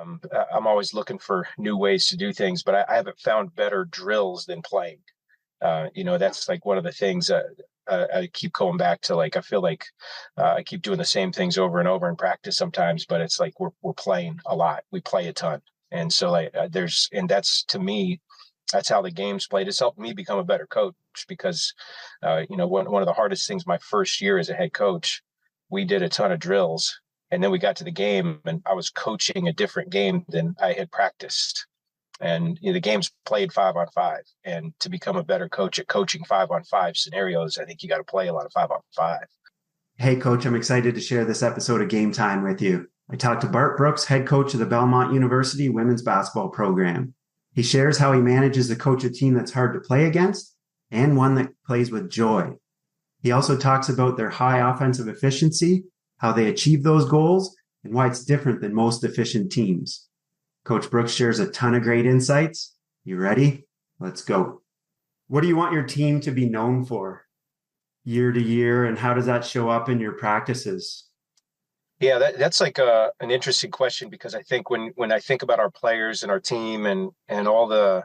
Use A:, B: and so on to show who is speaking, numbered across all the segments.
A: I'm always looking for new ways to do things, but I haven't found better drills than playing. That's like one of the things I keep going back to. Like, I feel like I keep doing the same things over and over in practice sometimes, but it's like we're playing a lot. We play a ton, and so like and that's, to me, that's how the game's played. It's helped me become a better coach because, one of the hardest things my first year as a head coach, we did a ton of drills, and then we got to the game, and I was coaching a different game than I had practiced. And the game's played 5-on-5, and to become a better coach at coaching 5-on-5 scenarios, I think you got to play a lot of 5-on-5.
B: Hey, Coach, I'm excited to share this episode of Game Time with you. I talked to Bart Brooks, head coach of the Belmont University women's basketball program. He shares how he manages to coach a team that's hard to play against and one that plays with joy. He also talks about their high offensive efficiency, how they achieve those goals, and why it's different than most efficient teams. Coach Brooks shares a ton of great insights. You ready? Let's go. What do you want your team to be known for year to year, and how does that show up in your practices?
A: Yeah, that's like an interesting question, because I think when I think about our players and our team and all that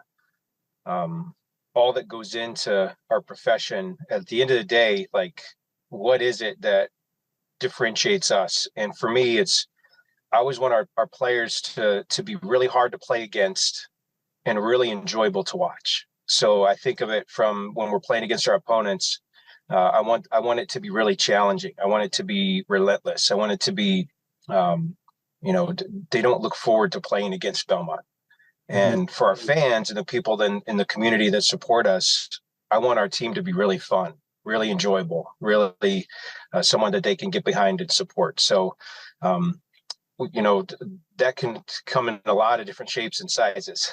A: goes into our profession, at the end of the day, like, what is it that differentiates us? And for me, I always want our players to be really hard to play against and really enjoyable to watch. So I think of it from when we're playing against our opponents. I want it to be really challenging. I want it to be relentless. I want it to be, they don't look forward to playing against Belmont.
B: Mhm.
A: And for our fans and the people in the community that support us, I want our team to be really fun, really enjoyable, really someone that they can get behind and support. So, that can come in a lot of different shapes and sizes.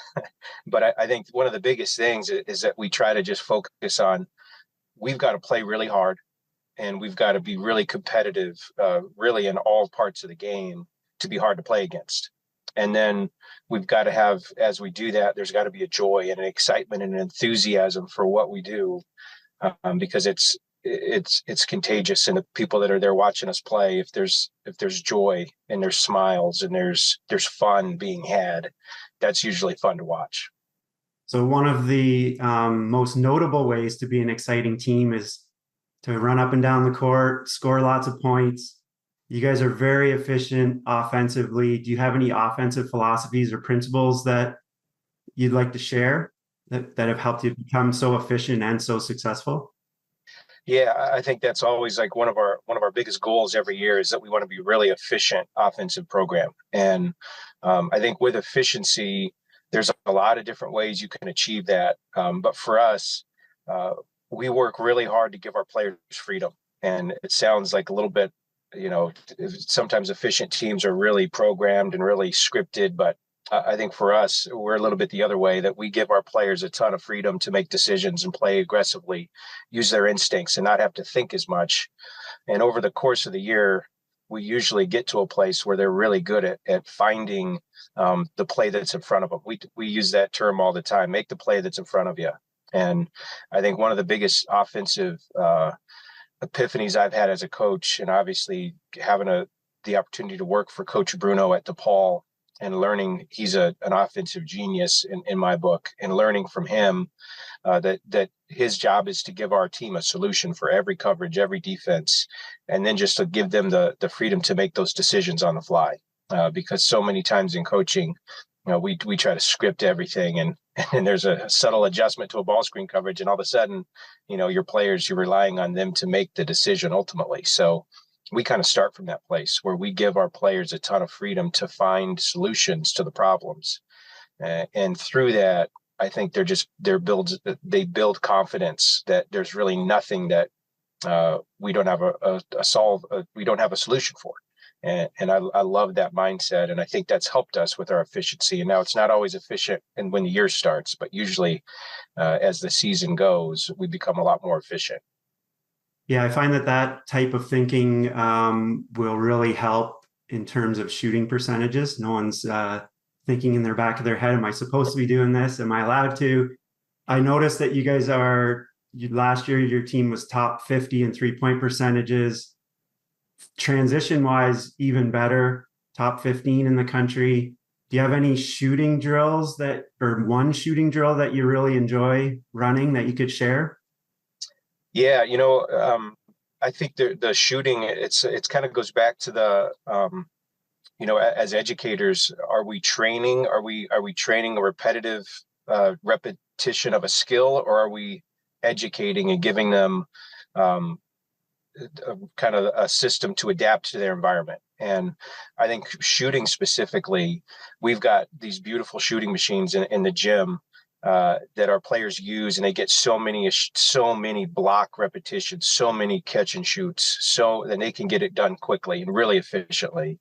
A: But I think one of the biggest things is that we try to just focus on, we've got to play really hard, and we've got to be really competitive, really in all parts of the game, to be hard to play against. And then we've got to have, as we do that, there's got to be a joy and an excitement and an enthusiasm for what we do, because it's contagious. And the people that are there watching us play, if there's joy and there's smiles and there's fun being had, that's usually fun to watch.
B: So one of the most notable ways to be an exciting team is to run up and down the court, score lots of points. You guys are very efficient offensively. Do you have any offensive philosophies or principles that you'd like to share that have helped you become so efficient and so successful?
A: Yeah, I think that's always like one of our biggest goals every year, is that we want to be really efficient offensive program. And I think with efficiency, there's a lot of different ways you can achieve that. But for us, we work really hard to give our players freedom. And it sounds like a little bit, sometimes efficient teams are really programmed and really scripted, but I think for us, we're a little bit the other way, that we give our players a ton of freedom to make decisions and play aggressively, use their instincts and not have to think as much. And over the course of the year, we usually get to a place where they're really good at finding the play that's in front of them. We use that term all the time: make the play that's in front of you. And I think one of the biggest offensive epiphanies I've had as a coach, and obviously having the opportunity to work for Coach Bruno at DePaul, and learning, he's an offensive genius in my book, and learning from him that his job is to give our team a solution for every coverage, every defense, and then just to give them the freedom to make those decisions on the fly. Because so many times in coaching, we try to script everything, and there's a subtle adjustment to a ball screen coverage, and all of a sudden, your players, you're relying on them to make the decision ultimately. So we kind of start from that place where we give our players a ton of freedom to find solutions to the problems. And through that, I think they build confidence that there's really nothing that we don't have we don't have a solution for. And I love that mindset. And I think that's helped us with our efficiency. And now it's not always efficient and when the year starts, but usually as the season goes, we become a lot more efficient.
B: Yeah, I find that type of thinking will really help in terms of shooting percentages. No one's thinking in their back of their head, am I supposed to be doing this? Am I allowed to? I noticed that you guys last year, your team was top 50 in 3-point percentages. Transition wise, even better, top 15 in the country. Do you have any shooting drills that, or one shooting drill that you really enjoy running that you could share?
A: Yeah, I think the shooting, it's kind of goes back to as educators, are we training? Are we training a repetitive repetition of a skill, or are we educating and giving them um, kind of a system to adapt to their environment? And I think shooting specifically, we've got these beautiful shooting machines in the gym that our players use, and they get so many block repetitions, so many catch and shoots, so then they can get it done quickly and really efficiently.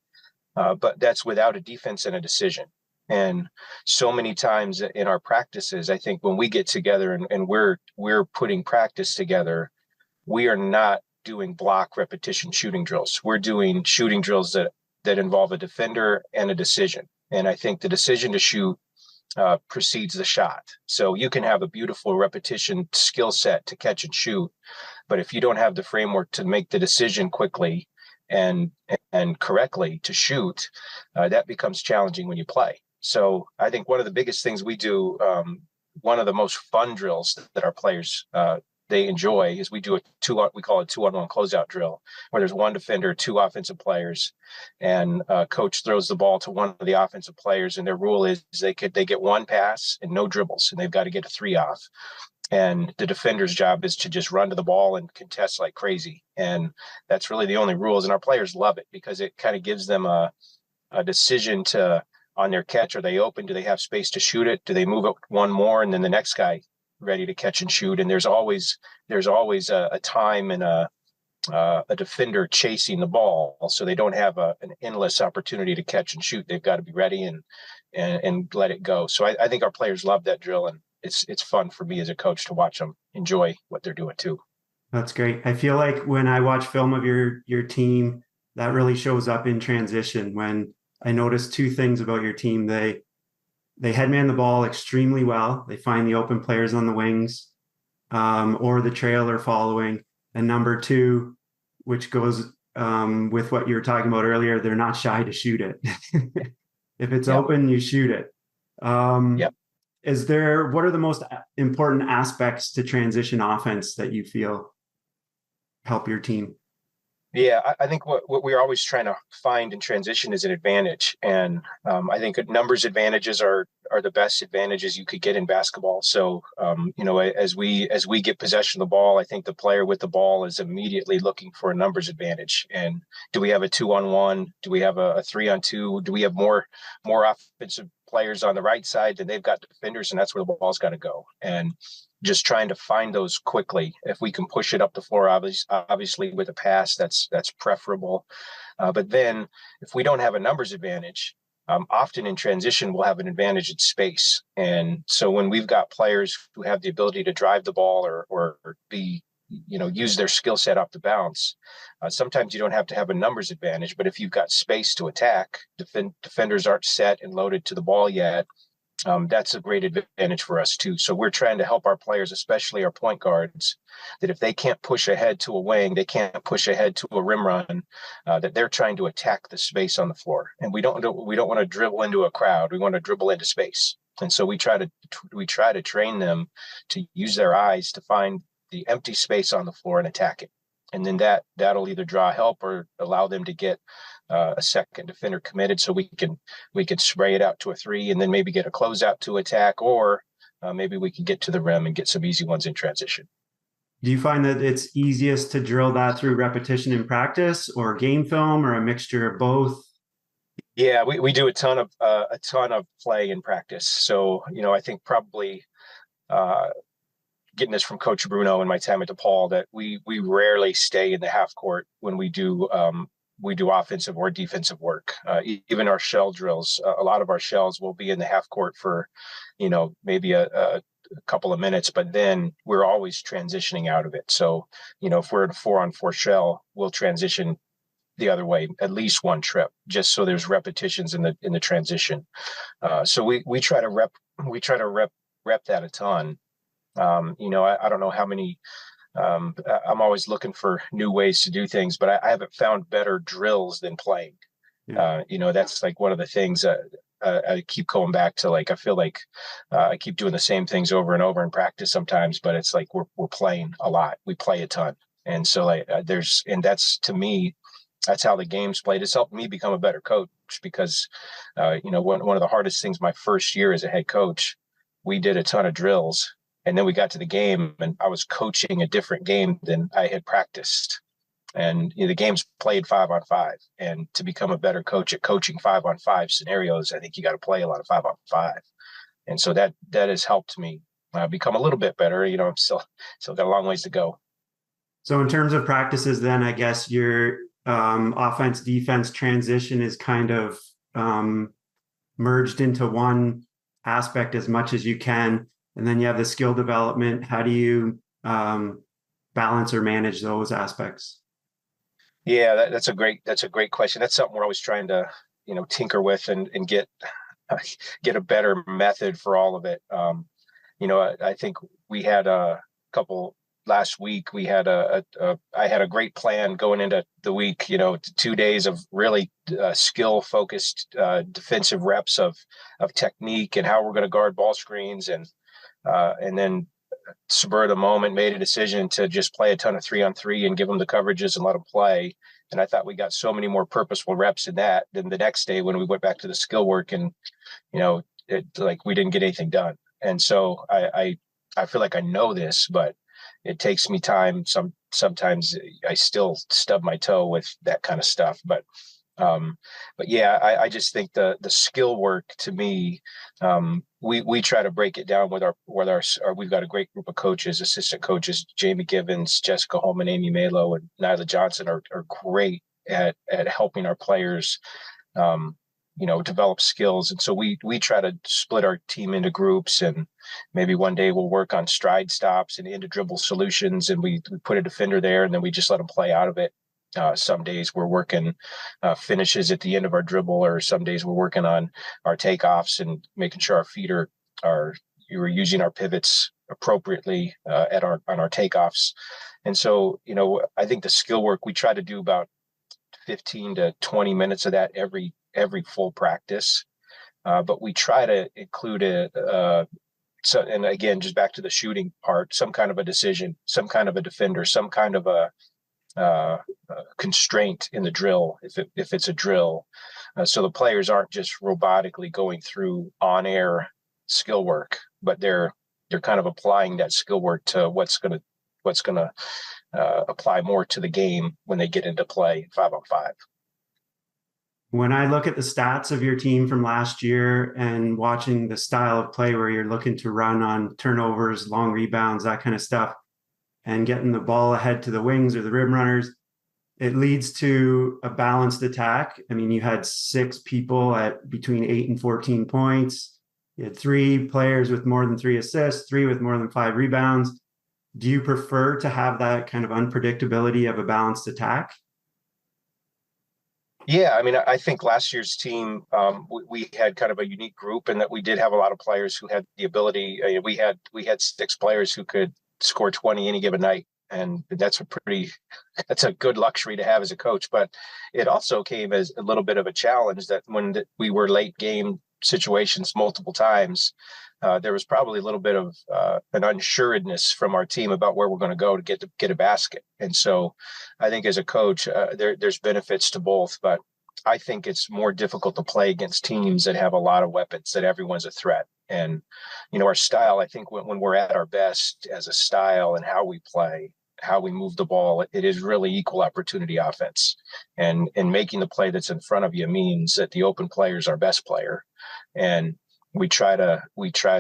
A: But that's without a defense and a decision. And so many times in our practices, I think when we get together and we're putting practice together, we are not doing block repetition shooting drills. We're doing shooting drills that involve a defender and a decision. And I think the decision to shoot precedes the shot. So you can have a beautiful repetition skill set to catch and shoot, but if you don't have the framework to make the decision quickly and and correctly to shoot, that becomes challenging when you play. So I think one of the biggest things we do, one of the most fun drills that our players they enjoy is we do we call it 2-on-1 closeout drill, where there's one defender, two offensive players, and coach throws the ball to one of the offensive players, and their rule is they get one pass and no dribbles, and they've got to get a three off. And the defender's job is to just run to the ball and contest like crazy. And that's really the only rules. And our players love it because it kind of gives them a decision to on their catch. Are they open? Do they have space to shoot it? Do they move it one more and then the next guy ready to catch and shoot? And there's always a time and a defender chasing the ball, so they don't have an endless opportunity to catch and shoot. They've got to be ready and let it go. So I think our players love that drill, and it's fun for me as a coach to watch them enjoy what they're doing too.
B: That's great. I feel like when I watch film of your team, that really shows up in transition. When I notice two things about your team, they headman the ball extremely well. They find the open players on the wings, or the trailer following. And number two, which goes with what you were talking about earlier, they're not shy to shoot it. If it's
A: Yep.
B: open, you shoot it.
A: Yep.
B: What are the most important aspects to transition offense that you feel help your team?
A: Yeah, I think what we're always trying to find in transition is an advantage, and I think numbers advantages are the best advantages you could get in basketball. So as we get possession of the ball, I think the player with the ball is immediately looking for a numbers advantage. And do we have a 2-on-1? Do we have a 3-on-2? Do we have more offensive players on the right side than they've got defenders, and that's where the ball's got to go. And just trying to find those quickly. If we can push it up the floor, obviously with a pass, that's preferable. But then if we don't have a numbers advantage, often in transition, we'll have an advantage in space. And so when we've got players who have the ability to drive the ball or be, use their skill set off the bounce, sometimes you don't have to have a numbers advantage. But if you've got space to attack, defenders aren't set and loaded to the ball yet, that's a great advantage for us too. So we're trying to help our players, especially our point guards, that if they can't push ahead to a wing, they can't push ahead to a rim run, that they're trying to attack the space on the floor. And we don't want to dribble into a crowd. We want to dribble into space. And so we try to train them to use their eyes to find the empty space on the floor and attack it. And then that'll either draw help or allow them to get a second defender committed, so we can spray it out to a three and then maybe get a closeout to attack, or maybe we can get to the rim and get some easy ones in transition.
B: Do you find that it's easiest to drill that through repetition in practice or game film or a mixture of both?
A: Yeah, we do a ton of play in practice. So I think probably getting this from Coach Bruno and my time at DePaul, that we rarely stay in the half court when we do offensive or defensive work. Even our shell drills, a lot of our shells will be in the half court for, maybe a couple of minutes, but then we're always transitioning out of it. So, if we're in a 4-on-4 shell, we'll transition the other way at least one trip, just so there's repetitions in the transition. So we try to rep that a ton. I don't know how many. I'm always looking for new ways to do things, but I haven't found better drills than playing.
B: Yeah.
A: That's like one of the things. I keep going back to like I feel like I keep doing the same things over and over in practice sometimes, but it's like we're playing a lot. We play a ton, and so like and that's to me that's how the game's played. It's helped me become a better coach because, one of the hardest things my first year as a head coach, we did a ton of drills, and then we got to the game, and I was coaching a different game than I had practiced. And the game's played 5-on-5, and to become a better coach at coaching 5-on-5 scenarios, I think you got to play a lot of 5-on-5, and so that has helped me become a little bit better. I'm still got a long ways to go.
B: So in terms of practices, then I guess your offense defense transition is kind of merged into one aspect as much as you can, and then you have the skill development. How do you balance or manage those aspects?
A: Yeah, that's a great question. That's something we're always trying to tinker with and get get a better method for all of it. I think we had a couple last week. We had I had a great plan going into the week. 2 days of really skill focused defensive reps of technique and how we're going to guard ball screens, and then spur of the moment made a decision to just play a ton of 3-on-3 and give them the coverages and let them play. And I thought we got so many more purposeful reps in that than the next day when we went back to the skill work, and like we didn't get anything done. And so I feel like I know this, but it takes me time. Sometimes I still stub my toe with that kind of stuff, but yeah, I just think the skill work to me, we try to break it down with our we've got a great group of coaches, assistant coaches. Jamie Givens, Jessica Holman, Amy Malo, and Nyla Johnson are great at helping our players develop skills. And so we try to split our team into groups, and maybe one day we'll work on stride stops and into dribble solutions, and we put a defender there, and then we just let them play out of it. Some days we're working finishes at the end of our dribble, or some days we're working on our takeoffs and making sure our feet are we're using our pivots appropriately on our takeoffs. And so, I think the skill work, we try to do about 15 to 20 minutes of that every full practice. But we try to include so, and again, just back to the shooting part, some kind of a decision, some kind of a defender, some kind of a constraint in the drill, if it's a drill, so the players aren't just robotically going through on-air skill work, but they're kind of applying that skill work to what's gonna apply more to the game when they get into play 5-on-5.
B: When I look at the stats of your team from last year and watching the style of play where you're looking to run on turnovers, long rebounds, that kind of stuff, and getting the ball ahead to the wings or the rim runners, it leads to a balanced attack. I mean, you had 6 people at between 8 and 14 points. You had 3 players with more than 3 assists, 3 with more than 5 rebounds. Do you prefer to have that kind of unpredictability of a balanced attack?
A: Yeah, I mean, I think last year's team, we had kind of a unique group in that we did have a lot of players who had the ability. We had 6 players who could score 20 any given night, and that's a good luxury to have as a coach. But it also came as a little bit of a challenge that when we were late game situations multiple times, there was probably a little bit of an unsuredness from our team about where we're going to go to get a basket. And so I think as a coach, there's benefits to both, but I think it's more difficult to play against teams that have a lot of weapons, that everyone's a threat. And, our style, I think when we're at our best as a style and how we play, how we move the ball, it is really equal opportunity offense. And making the play that's in front of you means that the open player is our best player. And we try to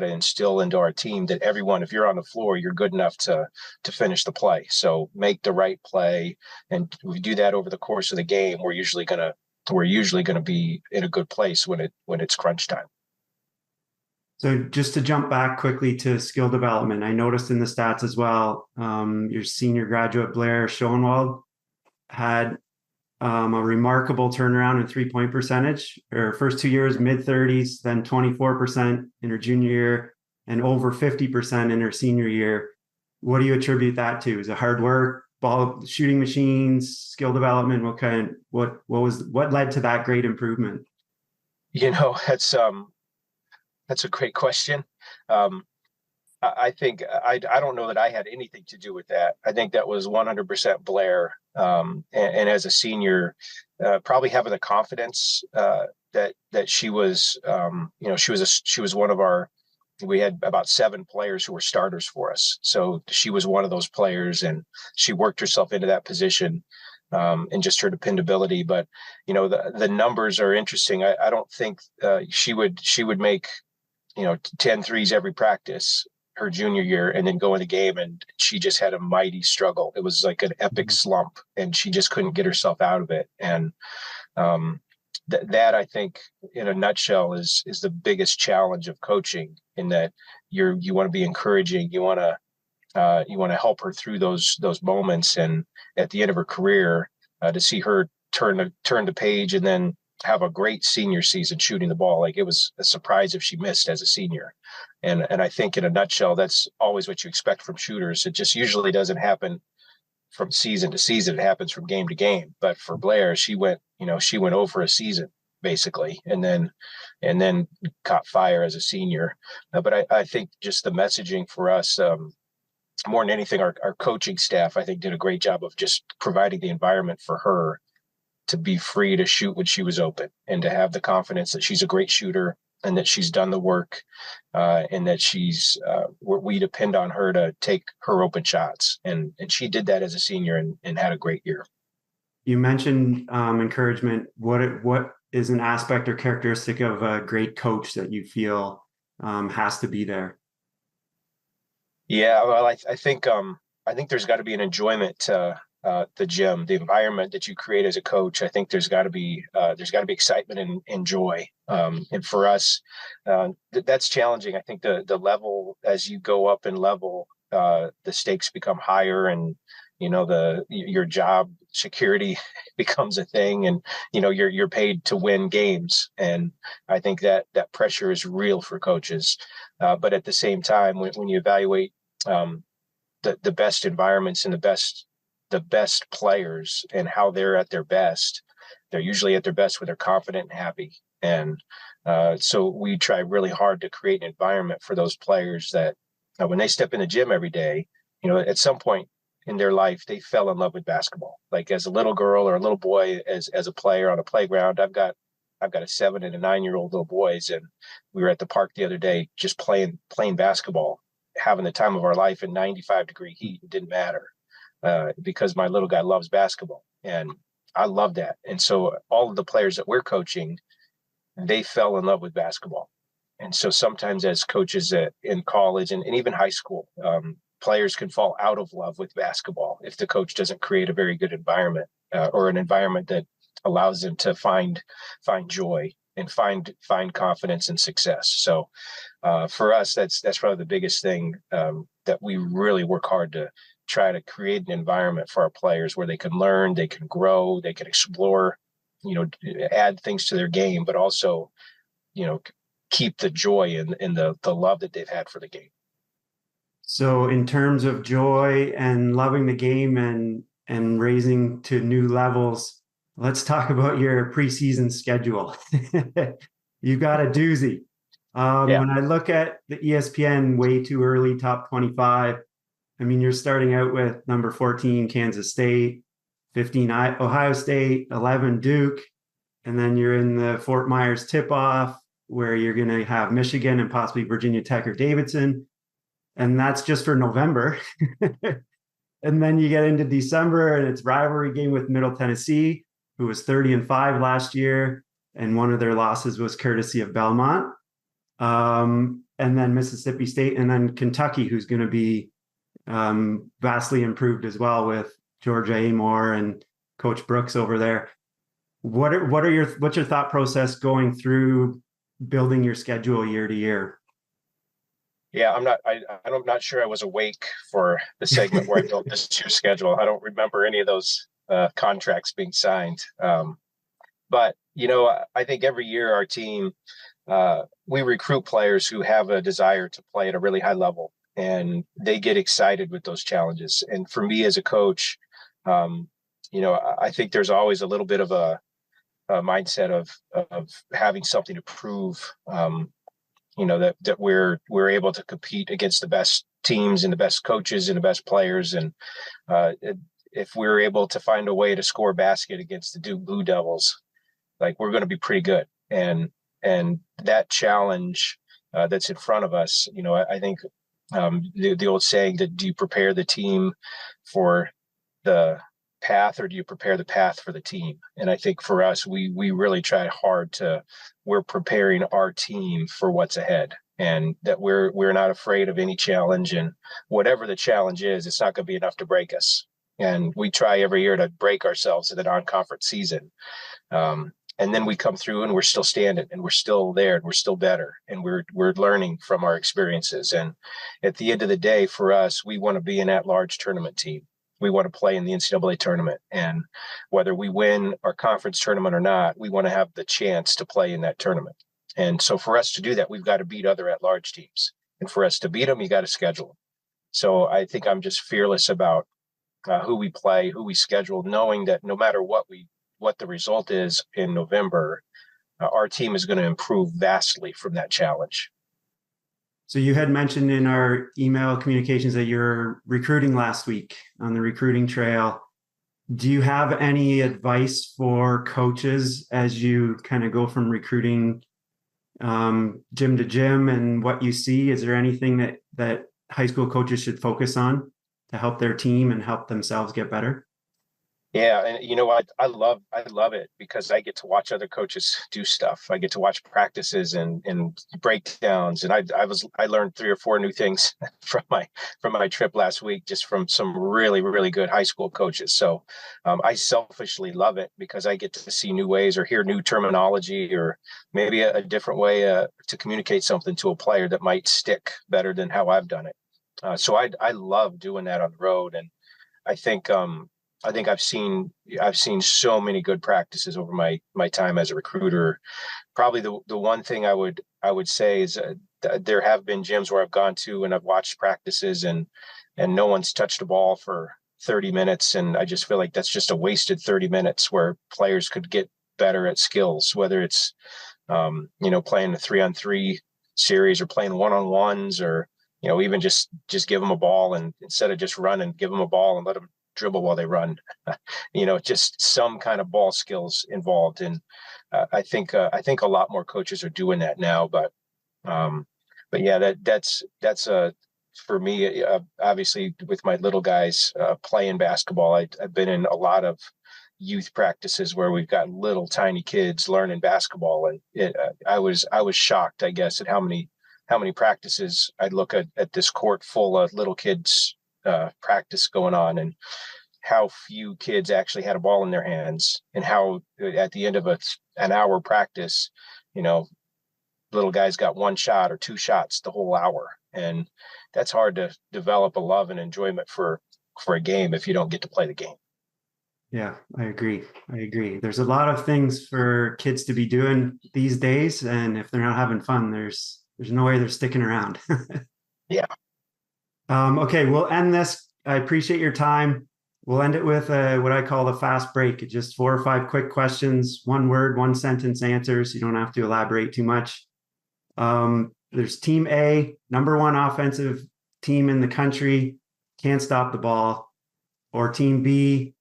A: instill into our team that everyone, if you're on the floor, you're good enough to finish the play. So make the right play. And we do that over the course of the game. We're usually going to be in a good place when it's crunch time.
B: So just to jump back quickly to skill development, I noticed in the stats as well, your senior graduate, Blair Schoenwald, had a remarkable turnaround in 3-point percentage. Her first 2 years, mid-30s, then 24% in her junior year, and over 50% in her senior year. What do you attribute that to? Is it hard work, ball shooting machines, skill development? What led to that great improvement?
A: That's a great question. Um, I think I don't know that I had anything to do with that. I think that was 100% Blair. And as a senior, probably having the confidence that she was, she was one of our. We had about 7 players who were starters for us, so she was one of those players, and she worked herself into that position, and just her dependability. But the numbers are interesting. I don't think she would make 10 threes every practice her junior year and then go in the game, and she just had a mighty struggle. It was like an epic slump, and she just couldn't get herself out of it. And um, that I think, in a nutshell, is the biggest challenge of coaching, in that you want to be encouraging, you want to help her through those moments, and at the end of her career, to see her turn the page and then have a great senior season shooting the ball. Like, it was a surprise if she missed as a senior. And I think, in a nutshell, that's always what you expect from shooters. It just usually doesn't happen from season to season. It happens from game to game. But for Blair, she went over a season basically, and then caught fire as a senior. But I think just the messaging for us, more than anything, our coaching staff, I think, did a great job of just providing the environment for her to be free to shoot when she was open, and to have the confidence that she's a great shooter, and that she's done the work, and that we depend on her to take her open shots. And she did that as a senior, and had a great year.
B: You mentioned encouragement. What is an aspect or characteristic of a great coach that you feel has to be there?
A: Yeah, well, I think there's got to be an enjoyment to the gym, the environment that you create as a coach. I think there's got to be excitement and joy. And for us, that's challenging. I think the level, as you go up in level, the stakes become higher, and your job security becomes a thing, and you're paid to win games. And I think that pressure is real for coaches. But at the same time, when you evaluate um, the best environments and the best players and how they're at their best, they're usually at their best when they're confident and happy. And so we try really hard to create an environment for those players that, when they step in the gym every day, at some point in their life, they fell in love with basketball. Like, as a little girl or a little boy, as a player on a playground. I've got a 7 and a 9-year-old little boys, and we were at the park the other day just playing basketball, having the time of our life in 95-degree heat. It didn't matter, because my little guy loves basketball, and I love that. And so all of the players that we're coaching, they fell in love with basketball. And so sometimes, as coaches in college and even high school, players can fall out of love with basketball if the coach doesn't create a very good environment, or an environment that allows them to find joy and find confidence and success. So for us, that's probably the biggest thing, that we really work hard to try to create an environment for our players where they can learn, they can grow, they can explore, add things to their game, but also, you know, keep the joy and the love that they've had for the game.
B: So, in terms of joy and loving the game and raising to new levels, let's talk about your preseason schedule. You got a doozy.
A: Yeah.
B: When I look at the ESPN way too early top 25, I mean, you're starting out with number 14, Kansas State, 15, Ohio State, 11, Duke, and then you're in the Fort Myers tip-off where you're going to have Michigan and possibly Virginia Tech or Davidson. And that's just for November. And then you get into December and it's rivalry game with Middle Tennessee, who was 30-5 last year. And one of their losses was courtesy of Belmont. And then Mississippi State, and then Kentucky, who's going to be vastly improved as well with Georgia Amore and Coach Brooks over there. What's your thought process going through building your schedule year to year?
A: Yeah, I'm not sure I was awake for the segment where I built this year's schedule. I don't remember any of those contracts being signed. But I think every year our team, we recruit players who have a desire to play at a really high level, and they get excited with those challenges. And for me as a coach, I think there's always a little bit of mindset of having something to prove. That we're able to compete against the best teams and the best coaches and the best players, and if we're able to find a way to score a basket against the Duke Blue Devils, like we're going to be pretty good. And that challenge that's in front of us, I think the old saying that do you prepare the team for the path or do you prepare the path for the team? And I think for us, we really try hard we're preparing our team for what's ahead, and that we're not afraid of any challenge, and whatever the challenge is, it's not going to be enough to break us. And we try every year to break ourselves in the non-conference season. And then we come through and we're still standing and we're still there and we're still better and we're learning from our experiences. And at the end of the day, for us, we want to be an at-large tournament team. We want to play in the NCAA tournament. And whether we win our conference tournament or not, we want to have the chance to play in that tournament. And so for us to do that, we've got to beat other at-large teams. And for us to beat them, you got to schedule them. So I think I'm just fearless about who we play, who we schedule, knowing that no matter what the result is in November, our team is going to improve vastly from that challenge.
B: So you had mentioned in our email communications that you're recruiting last week on the recruiting trail. Do you have any advice for coaches as you kind of go from recruiting gym to gym and what you see? Is there anything that high school coaches should focus on to help their team and help themselves get better?
A: Yeah, and you know what? I love it because I get to watch other coaches do stuff. I get to watch practices and breakdowns, and I learned 3 or 4 new things from my trip last week, just from some really really good high school coaches. So I selfishly love it because I get to see new ways or hear new terminology or maybe a different way to communicate something to a player that might stick better than how I've done it. So I love doing that on the road, and I think I've seen so many good practices over my time as a recruiter. Probably the one thing I would say is there have been gyms where I've gone to and I've watched practices and no one's touched a ball for 30 minutes, and I just feel like that's just a wasted 30 minutes where players could get better at skills, whether it's playing a 3-on-3 series or playing one-on-ones, or even just give them a ball, and instead of just run and give them a ball and let them dribble while they run, just some kind of ball skills involved. And I think a lot more coaches are doing that now, but yeah, that's for me, obviously with my little guys playing basketball, I've been in a lot of youth practices where we've got little tiny kids learning basketball, and I was shocked, I guess, at how many practices I'd look at this court full of little kids practice going on, and how few kids actually had a ball in their hands, and how at the end of an hour practice, little guys got 1 shot or 2 shots the whole hour. And that's hard to develop a love and enjoyment for a game if you don't get to play the game.
B: Yeah, I agree. There's a lot of things for kids to be doing these days, and if they're not having fun, there's no way they're sticking around.
A: Yeah.
B: Okay, we'll end this. I appreciate your time. We'll end it with what I call the fast break. Just 4 or 5 quick questions, 1 word, 1 sentence answers. You don't have to elaborate too much. There's Team A, number 1 offensive team in the country, can't stop the ball. Or Team B,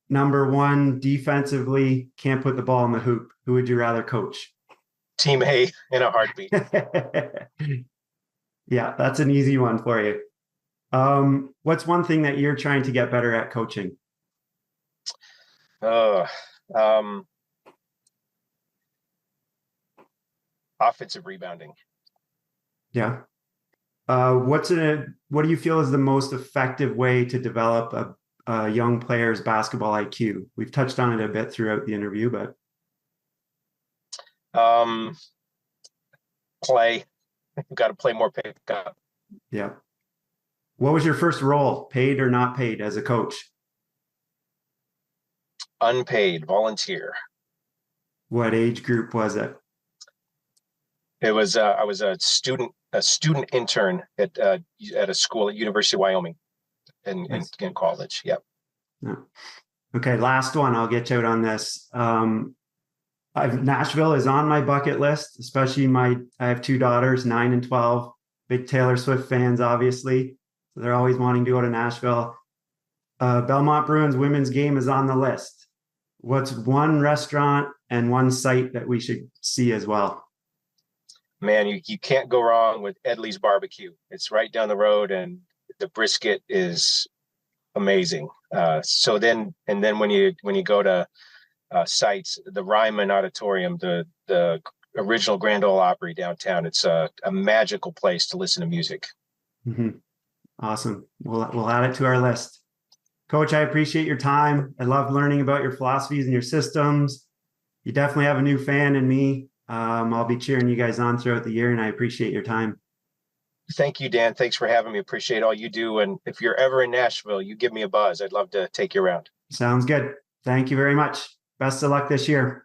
B: number 1 defensively, can't put the ball in the hoop. Who would you rather coach?
A: Team A in a heartbeat.
B: Yeah, that's an easy one for you. What's one thing that you're trying to get better at coaching?
A: Offensive rebounding.
B: Yeah. What do you feel is the most effective way to develop a young player's basketball IQ? We've touched on it a bit throughout the interview, but
A: play. You've got to play more pickup.
B: Yeah. What was your first role, paid or not paid, as a coach?
A: Unpaid, volunteer.
B: What age group was it?
A: It was I was a student intern at a school at University of Wyoming in college. Yep.
B: Yeah. Okay, last one. I'll get you out on this. Nashville is on my bucket list, especially I have two daughters, 9 and 12, big Taylor Swift fans, obviously. So they're always wanting to go to Nashville. Belmont Bruins women's game is on the list. What's one restaurant and one site that we should see as well?
A: Man, you can't go wrong with Edley's Barbecue. It's right down the road, and the brisket is amazing. And then when you go to sites, the Ryman Auditorium, the original Grand Ole Opry downtown, it's a magical place to listen to music.
B: Mm-hmm. Awesome. We'll add it to our list. Coach, I appreciate your time. I love learning about your philosophies and your systems. You definitely have a new fan in me. I'll be cheering you guys on throughout the year, and I appreciate your time.
A: Thank you, Dan. Thanks for having me. Appreciate all you do. And if you're ever in Nashville, you give me a buzz. I'd love to take you around.
B: Sounds good. Thank you very much. Best of luck this year.